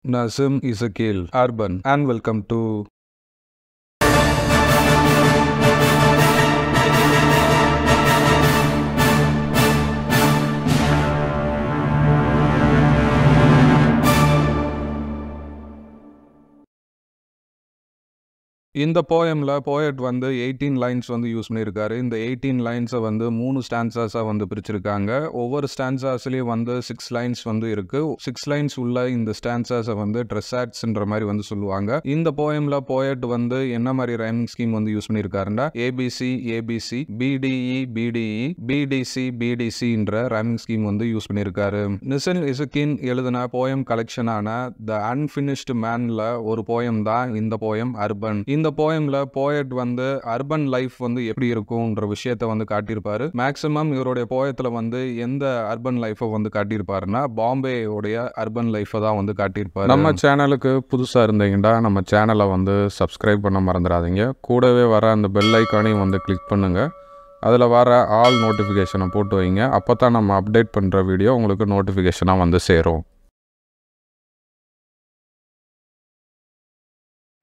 Nazim Ezekiel Urban, and welcome to இந்த போயம்ல poet வந்து 18 lines வந்து யூஸ் பண்ணியிருக்காரு. இந்த 18 லைன்ஸை வந்து 3 ஸ்டான்சாஸாக வந்து பிரிச்சிருக்காங்க. ஒவ்வொரு ஸ்டான்சாஸ்லேயும் வந்து 6 லைன்ஸ் வந்து இருக்கு. 6 லைன்ஸ் உள்ள இந்த ஸ்டான்சாஸை வந்து ட்ரெசாட்ஸ்ன்ற மாதிரி வந்து சொல்லுவாங்க. இந்த போயம்ல போயட் வந்து என்ன மாதிரி ரைமிங் ஸ்கீம் வந்து யூஸ் பண்ணியிருக்காருன்னா ABC ABC BDE BDE BDC பிடிசின்ற ரைமிங் ஸ்கீம் வந்து யூஸ் பண்ணியிருக்காரு. நசிம் இசக்கின் எழுதின போயம் கலெக்ஷனான த அன்ஃபினிஷ்டு மேன்ல ஒரு போயம் தான் இந்த போயம் அர்பன். இந்த போயம்ல போயட் வந்து அர்பன் லைஃப் வந்து எப்படி இருக்கும்ன்ற விஷயத்தை வந்து காட்டியிருப்பாரு. மேக்சிமம் இவருடைய போயத்துல வந்து எந்த அர்பன் லைஃபை வந்து காட்டியிருப்பாருன்னா பாம்பே உடைய அர்பன் லைஃபை தான் வந்து காட்டியிருப்பாரு. நம்ம சேனலுக்கு புதுசா இருந்தீங்கன்னா நம்ம சேனலை வந்து சப்ஸ்கிரைப் பண்ண மறந்துடாதீங்க. கூடவே வர அந்த பெல் ஐக்கானையும் வந்து கிளிக் பண்ணுங்க. அதில் வர ஆல் நோட்டிஃபிகேஷனை போட்டு வைங்க. அப்போ தான் நம்ம அப்டேட் பண்ணுற வீடியோ உங்களுக்கு நோட்டிஃபிகேஷனாக வந்து சேரும்.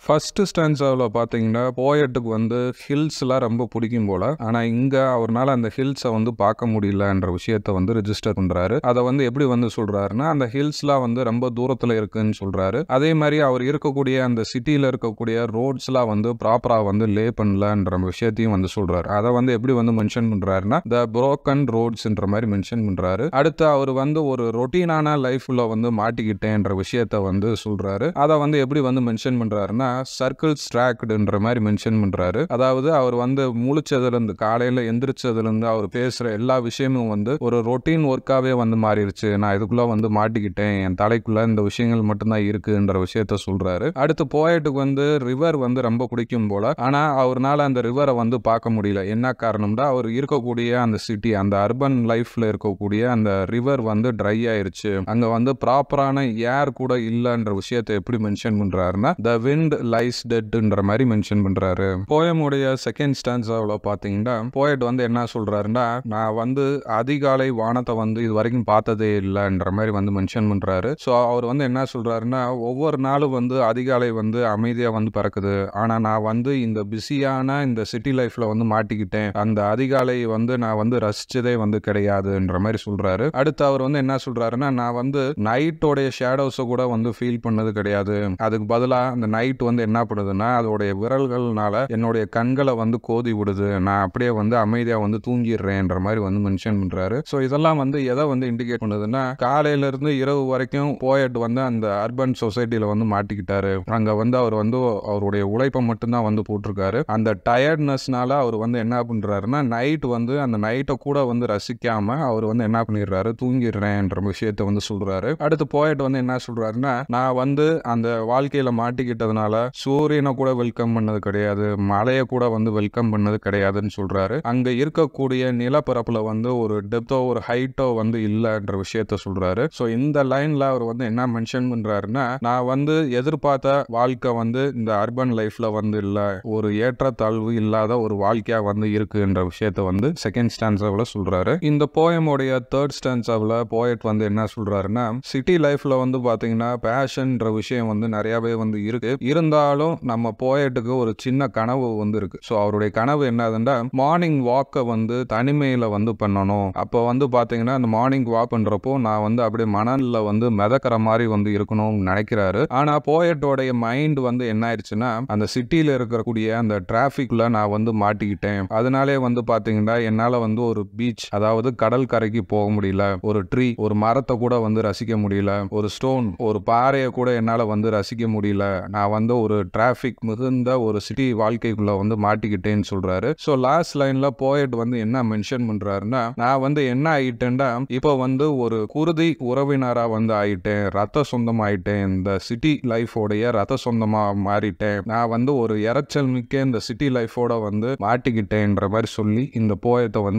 ஃபர்ஸ்ட் ஸ்டான்ஸாவில் பார்த்தீங்கன்னா போயட்டுக்கு வந்து ஹில்ஸ்லாம் ரொம்ப பிடிக்கும் போல. ஆனால் இங்கே அவரால் அந்த ஹில்ஸை வந்து பார்க்க முடியலன்ற விஷயத்தை வந்து ரெஜிஸ்டர் பண்ணுறாரு. அதை வந்து எப்படி வந்து சொல்கிறாருன்னா அந்த ஹில்ஸ்லாம் வந்து ரொம்ப தூரத்தில் இருக்குன்னு சொல்கிறாரு. அதே மாதிரி அவர் இருக்கக்கூடிய அந்த சிட்டியில் இருக்கக்கூடிய ரோட்ஸ்லாம் வந்து ப்ராப்பராக வந்து லே பண்ணலன்ற விஷயத்தையும் வந்து சொல்கிறாரு. அதை வந்து எப்படி வந்து மென்ஷன் பண்ணுறாருன்னா த புரோக்கன் ரோட்ஸ்ன்ற மாதிரி மென்ஷன் பண்ணுறாரு. அடுத்து அவர் வந்து ஒரு ரொட்டீனான லைஃப்ல வந்து மாட்டிக்கிட்டேன்ற விஷயத்தை வந்து சொல்கிறாரு. அதை வந்து எப்படி வந்து மென்ஷன் பண்ணுறாருன்னா சர்க்கிள் ஸ்ட்ராக்டுன்ற மாதிரி மென்ஷன் பண்றாரு. அதாவது அவர் வந்து முழிச்சதுல இருந்து காலையில எந்திரிச்சதுல இருந்து அவர் பேசுற எல்லா விஷயமும் வந்து ஒரு ரொட்டீன் ஒர்க்காவே வந்து மாறிடுச்சு. நான் இதுக்குள்ள வந்து மாட்டிக்கிட்டேன், என் தலைக்குள்ள இந்த விஷயங்கள் மட்டும்தான் இருக்குன்ற விஷயத்த சொல்றாரு. அடுத்து போயட்டுக்கு வந்து ரிவர் வந்து ரொம்ப பிடிக்கும் போல. ஆனா அவர்னால அந்த ரிவரை வந்து பார்க்க முடியல. என்ன காரணம்னா அவர் இருக்கக்கூடிய அந்த சிட்டி, அந்த அர்பன் லைஃப்ல இருக்கக்கூடிய அந்த ரிவர் வந்து ட்ரை ஆயிருச்சு. அங்க வந்து ப்ராப்பரான ஏர் கூட இல்லன்ற விஷயத்தை எப்படி மென்ஷன் பண்றாருன்னா த விண்ட் லைஸ் டெட்ன்ற மாதிரி மென்ஷன் பண்றாரு. போயமுடைய செகண்ட் ஸ்டான்ஸாவில் பார்த்தீங்கன்னா போயட் வந்து என்ன சொல்றாருன்னா நான் வந்து அதிகாலை வானத்தை வந்து இது வரைக்கும் பார்த்ததே இல்லைன்ற மாதிரி வந்து மென்ஷன் பண்றாரு. ஸோ அவர் வந்து என்ன சொல்றாருன்னா ஒவ்வொரு நாளும் வந்து அதிகாலை வந்து அமைதியாக வந்து பறக்குது. ஆனால் நான் வந்து இந்த பிஸியான இந்த சிட்டி லைஃப்ல வந்து மாட்டிக்கிட்டேன். அந்த அதிகாலை வந்து நான் வந்து ரசிச்சதே வந்து கிடையாதுன்ற மாதிரி சொல்றாரு. அடுத்து அவர் வந்து என்ன சொல்றாருன்னா நான் வந்து நைட்டோடைய ஷேடோஸை கூட வந்து ஃபீல் பண்ணது கிடையாது. அதுக்கு பதிலாக அந்த நைட் வந்து என்ன பண்ணுதுன்னா அதோடைய விரல்கள்னால என்னுடைய கண்களை வந்து கோதி விடுது. நான் அப்படியே வந்து அமைதியா வந்து தூங்கிடுறேன்ற மாதிரி வந்து மென்ஷன் பண்றாரு. ஸோ இதெல்லாம் வந்து எதை வந்து இண்டிகேட் பண்ணுதுன்னா காலையில இருந்து இரவு வரைக்கும் போயட் வந்து அந்த அர்பன் சொசைட்டில வந்து மாட்டிக்கிட்டாரு. அங்க வந்து அவர் வந்து அவருடைய உழைப்பை மட்டும்தான் வந்து போட்டிருக்காரு. அந்த டயர்ட்னஸ்னால அவர் வந்து என்ன பண்றாருன்னா நைட் வந்து அந்த நைட்டை கூட வந்து ரசிக்காம அவர் வந்து என்ன பண்ணிடுறாரு, தூங்கிடுறேன்ற விஷயத்தை வந்து சொல்றாரு. அடுத்து போயட் வந்து என்ன சொல்றாருன்னா நான் வந்து அந்த வாழ்க்கையில மாட்டிக்கிட்டதுனால சூரியனை கூட வெல்கம் பண்ணது கிடையாது, மலையை கூட வந்து வெல்கம் பண்ணது கிடையாதுன்னு சொல்றாரு. அங்க இருக்கக்கூடிய நிலப்பரப்புல வந்து ஒரு டெப்தோ ஒரு ஹைட்டோ வந்து இல்லைன்ற விஷயத்த சொல்றாரு. ஸோ இந்த லைன்ல அவர் வந்து என்ன மென்ஷன் பண்றாருன்னா நான் வந்து எதிர்பார்த்த வாழ்க்கை வந்து இந்த அர்பன் லைஃப்ல வந்து இல்ல, ஒரு ஏற்றத்தாழ்வு இல்லாத ஒரு வாழ்க்கையா வந்து இருக்குன்ற விஷயத்த வந்து செகண்ட் ஸ்டான்ஸாவில் சொல்றாரு. இந்த போயமுடைய தேர்ட் ஸ்டான்ஸாவில் போயட் வந்து என்ன சொல்றாருன்னா சிட்டி லைஃப்ல வந்து பாத்தீங்கன்னா பேஷன்ன்ற விஷயம் வந்து நிறையவே வந்து இருக்கு. இருந்தாலும் நம்ம போயட்டுக்கு ஒரு சின்ன கனவு வந்து இருக்கு. ஸோ அவருடைய கனவு என்னதுன்னா மார்னிங் வாக்கை வந்து தனிமையில வந்து பண்ணணும். அப்போ வந்து பாத்தீங்கன்னா அந்த மார்னிங் வாக் பண்றப்போ நான் வந்து அப்படியே மணல்ல வந்து மிதக்கிற மாதிரி வந்து இருக்கணும்னு நினைக்கிறாரு. ஆனா போயட்டோடைய மைண்ட் வந்து என்ன ஆயிடுச்சுன்னா அந்த சிட்டியில இருக்கக்கூடிய அந்த டிராபிக்ல நான் வந்து மாட்டிக்கிட்டேன். அதனாலே வந்து பாத்தீங்கன்னா என்னால வந்து ஒரு பீச், அதாவது கடல் கரைக்கு போக முடியல, ஒரு ட்ரீ, ஒரு மரத்தை கூட வந்து ரசிக்க முடியல, ஒரு ஸ்டோன், ஒரு பாறையை கூட என்னால வந்து ரசிக்க முடியல. நான் வந்து ஒரு டிராபிக் மிகுந்த ஒரு சிட்டி வாழ்க்கைக்குள்ள வந்து மாட்டிக்கிட்டேன்னு சொல்றாரு. ஸோ லாஸ்ட் லைன்ல போயட் வந்து என்ன மென்ஷன் பண்றாருன்னா நான் வந்து என்ன ஆயிட்டேன்டா இப்போ வந்து ஒரு குருதி உறவினரா வந்து ஆயிட்டேன், ரத்த சொந்தம் ஆயிட்டேன், இந்த சிட்டி லைஃபோடைய ரத்த சொந்தமா மாறிட்டேன், நான் வந்து ஒரு இறைச்சல் மிக்க இந்த சிட்டி லைஃபோட வந்து மாட்டிக்கிட்டேன்ற மாதிரி சொல்லி இந்த போயத்தை வந்து